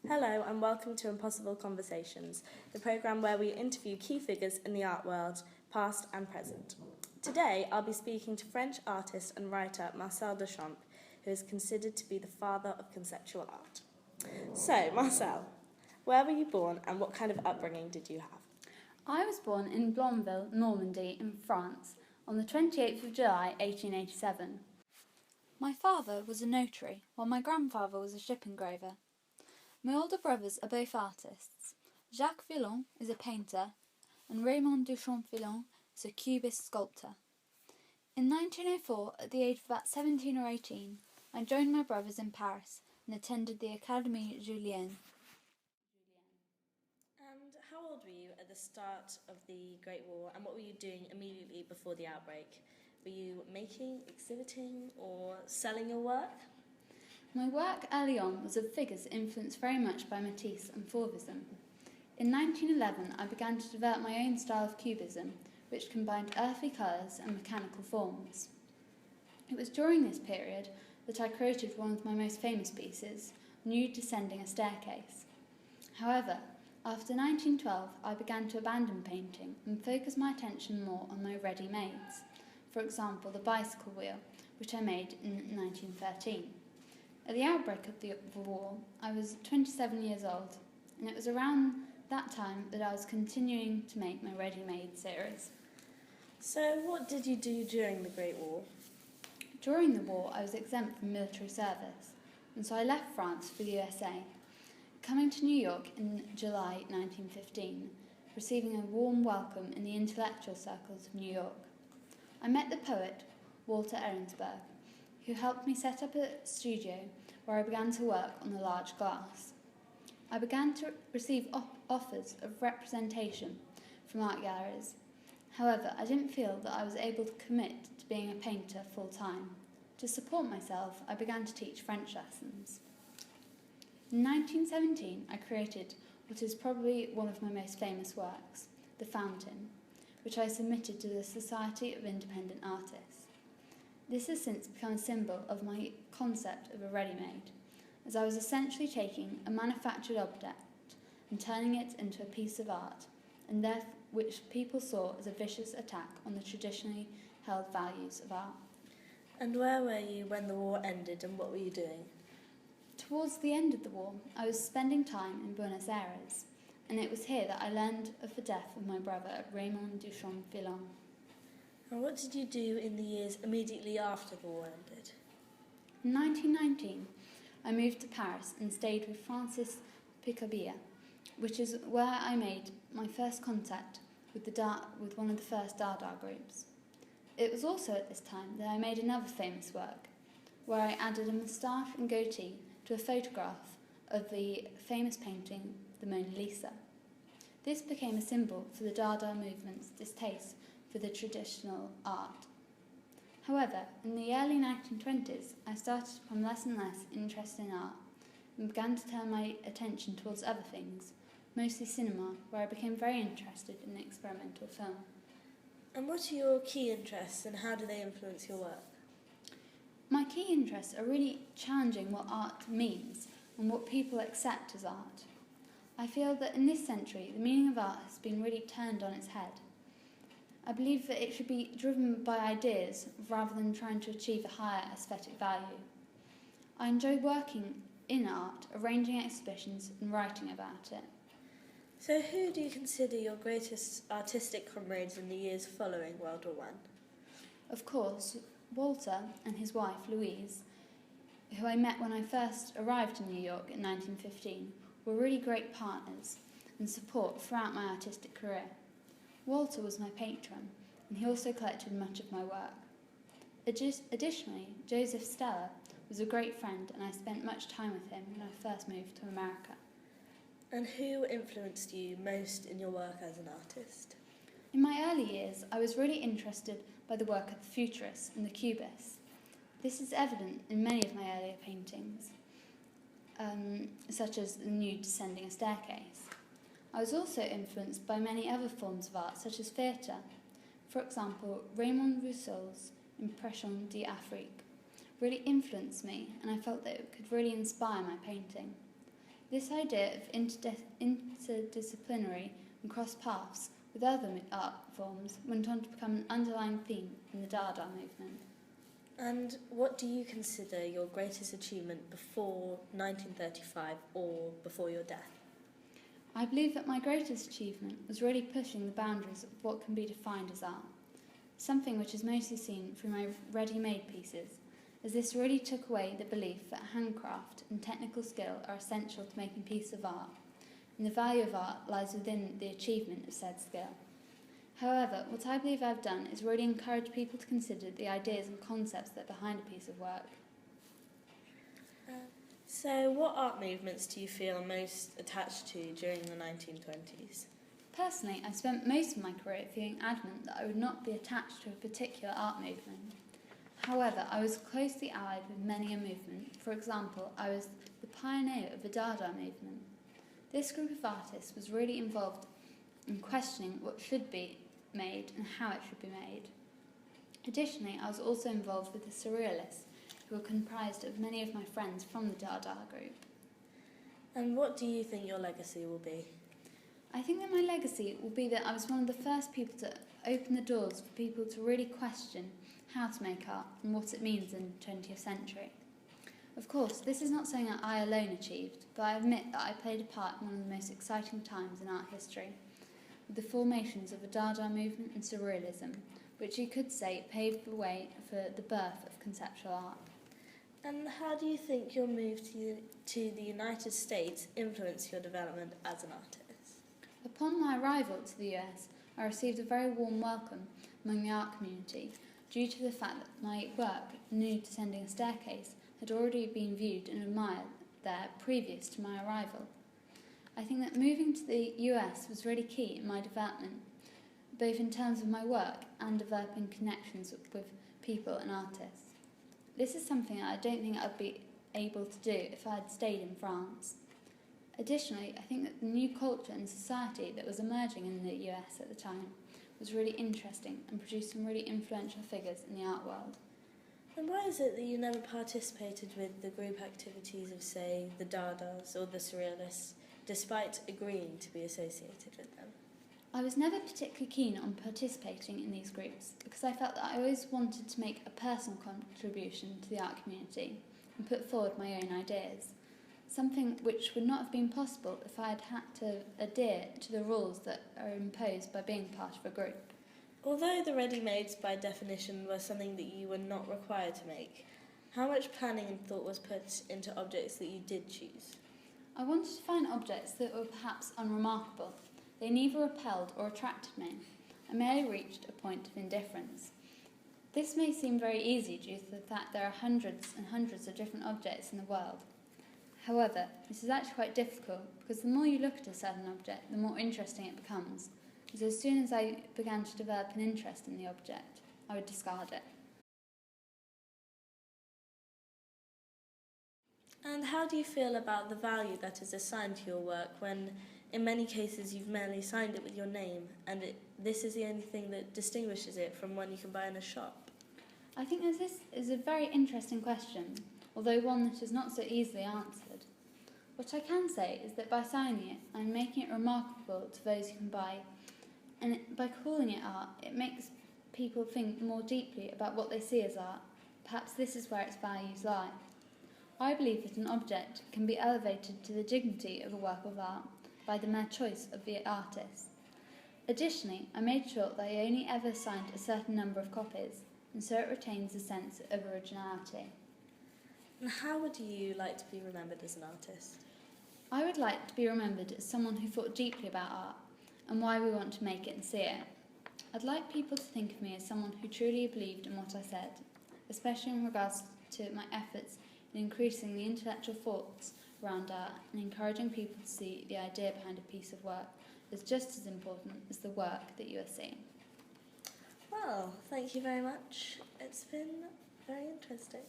Hello and welcome to Impossible Conversations, the programme where we interview key figures in the art world, past and present. Today I'll be speaking to French artist and writer Marcel Duchamp, who is considered to be the father of conceptual art. So, Marcel, where were you born and what kind of upbringing did you have? I was born in Blonville, Normandy, in France, on the 28th of July 1887. My father was a notary, while my grandfather was a ship engraver. My older brothers are both artists. Jacques Villon is a painter, and Raymond Duchamp Villon is a cubist sculptor. In 1904, at the age of about 17 or 18, I joined my brothers in Paris and attended the Académie Julienne. And how old were you at the start of the Great War, and what were you doing immediately before the outbreak? Were you making, exhibiting, or selling your work? My work early on was of figures influenced very much by Matisse and Fauvism. In 1911, I began to develop my own style of cubism, which combined earthly colours and mechanical forms. It was during this period that I created one of my most famous pieces, Nude Descending a Staircase. However, after 1912, I began to abandon painting and focus my attention more on my ready-mades, for example, the bicycle wheel, which I made in 1913. At the outbreak of the war, I was 27 years old, and it was around that time that I was continuing to make my ready-made series. So, what did you do during the Great War? During the war, I was exempt from military service, and so I left France for the USA, coming to New York in July 1915, receiving a warm welcome in the intellectual circles of New York. I met the poet Walter Ehrenberg, who helped me set up a studio where I began to work on the large glass. I began to receive offers of representation from art galleries. However, I didn't feel that I was able to commit to being a painter full-time. To support myself, I began to teach French lessons. In 1917, I created what is probably one of my most famous works, The Fountain, which I submitted to the Society of Independent Artists. This has since become a symbol of my concept of a ready-made, as I was essentially taking a manufactured object and turning it into a piece of art, and therefore which people saw as a vicious attack on the traditionally held values of art. And where were you when the war ended, and what were you doing? Towards the end of the war, I was spending time in Buenos Aires, and it was here that I learned of the death of my brother, Raymond Duchamp Villon. And what did you do in the years immediately after the war ended? In 1919, I moved to Paris and stayed with Francis Picabia, which is where I made my first contact with one of the first Dada groups. It was also at this time that I made another famous work, where I added a moustache and goatee to a photograph of the famous painting, the Mona Lisa. This became a symbol for the Dada movement's distaste for the traditional art. However, in the early 1920s, I started to become less and less interested in art and began to turn my attention towards other things, mostly cinema, where I became very interested in experimental film. And what are your key interests and how do they influence your work? My key interests are really challenging what art means and what people accept as art. I feel that in this century, the meaning of art has been really turned on its head. I believe that it should be driven by ideas rather than trying to achieve a higher aesthetic value. I enjoy working in art, arranging exhibitions and writing about it. So who do you consider your greatest artistic comrades in the years following World War I? Of course, Walter and his wife Louise, who I met when I first arrived in New York in 1915, were really great partners and support throughout my artistic career. Walter was my patron, and he also collected much of my work. Additionally, Joseph Stella was a great friend, and I spent much time with him when I first moved to America. And who influenced you most in your work as an artist? In my early years, I was really interested by the work of the Futurists and the Cubists. This is evident in many of my earlier paintings, such as the Nude Descending a Staircase. I was also influenced by many other forms of art, such as theatre. For example, Raymond Rousseau's Impression d'Afrique really influenced me, and I felt that it could really inspire my painting. This idea of interdisciplinary and cross paths with other art forms went on to become an underlying theme in the Dada movement. And what do you consider your greatest achievement before 1935 or before your death? I believe that my greatest achievement was really pushing the boundaries of what can be defined as art, something which is mostly seen through my ready-made pieces, as this really took away the belief that handcraft and technical skill are essential to making a piece of art, and the value of art lies within the achievement of said skill. However, what I believe I've done is really encourage people to consider the ideas and concepts that are behind a piece of work. So what art movements do you feel most attached to during the 1920s? Personally, I spent most of my career feeling adamant that I would not be attached to a particular art movement. However, I was closely allied with many a movement. For example, I was the pioneer of the Dada movement. This group of artists was really involved in questioning what should be made and how it should be made. Additionally, I was also involved with the Surrealists, who were comprised of many of my friends from the Dada group. And what do you think your legacy will be? I think that my legacy will be that I was one of the first people to open the doors for people to really question how to make art and what it means in the 20th century. Of course, this is not something that I alone achieved, but I admit that I played a part in one of the most exciting times in art history, with the formations of the Dada movement and Surrealism, which you could say paved the way for the birth of conceptual art. And how do you think your move to the United States influenced your development as an artist? Upon my arrival to the US, I received a very warm welcome among the art community due to the fact that my work, Nude Descending a Staircase, had already been viewed and admired there previous to my arrival. I think that moving to the US was really key in my development, both in terms of my work and developing connections with people and artists. This is something I don't think I'd be able to do if I had stayed in France. Additionally, I think that the new culture and society that was emerging in the US at the time was really interesting and produced some really influential figures in the art world. And why is it that you never participated with the group activities of, say, the Dadas or the Surrealists, despite agreeing to be associated with them? I was never particularly keen on participating in these groups because I felt that I always wanted to make a personal contribution to the art community and put forward my own ideas, something which would not have been possible if I had had to adhere to the rules that are imposed by being part of a group. Although the ready-mades by definition were something that you were not required to make, how much planning and thought was put into objects that you did choose? I wanted to find objects that were perhaps unremarkable. They neither repelled or attracted me. I merely reached a point of indifference. This may seem very easy due to the fact there are hundreds and hundreds of different objects in the world. However, this is actually quite difficult because the more you look at a certain object, the more interesting it becomes. So as soon as I began to develop an interest in the object, I would discard it. And how do you feel about the value that is assigned to your work when, in many cases, you've merely signed it with your name and this is the only thing that distinguishes it from one you can buy in a shop? I think that this is a very interesting question, although one that is not so easily answered. What I can say is that by signing it, I'm making it remarkable to those who can buy, and by calling it art, it makes people think more deeply about what they see as art. Perhaps this is where its values lie. I believe that an object can be elevated to the dignity of a work of art by the mere choice of the artist. Additionally, I made sure that I only ever signed a certain number of copies, and so it retains a sense of originality. And how would you like to be remembered as an artist? I would like to be remembered as someone who thought deeply about art and why we want to make it and see it. I'd like people to think of me as someone who truly believed in what I said, especially in regards to my efforts in increasing the intellectual thoughts around art and encouraging people to see the idea behind a piece of work is just as important as the work that you are seeing. Well, thank you very much. It's been very interesting.